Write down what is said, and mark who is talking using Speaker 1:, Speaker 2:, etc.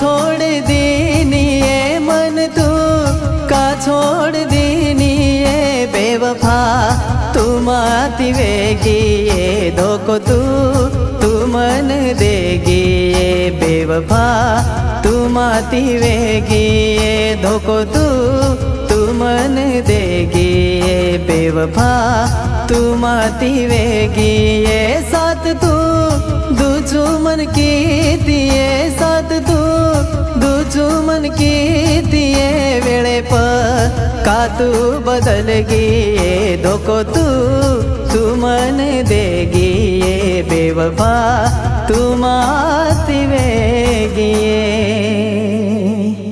Speaker 1: छोड़ दीनी ये मन तू का छोड़ दीनी ये बेवफा तुम आती वेगी ये धोको तू मन देगी ये बेवफा तुम आती वेगी ये धोको तू मन देगी ये बेवफा तुम आती वेगी ये साथ तू दूचू मन की दिए साथ तू दूचू मन की दिए वेळे प का तू बदलगी ये धोको तू मन देगी ये बेवफा तुम आती वेगी ये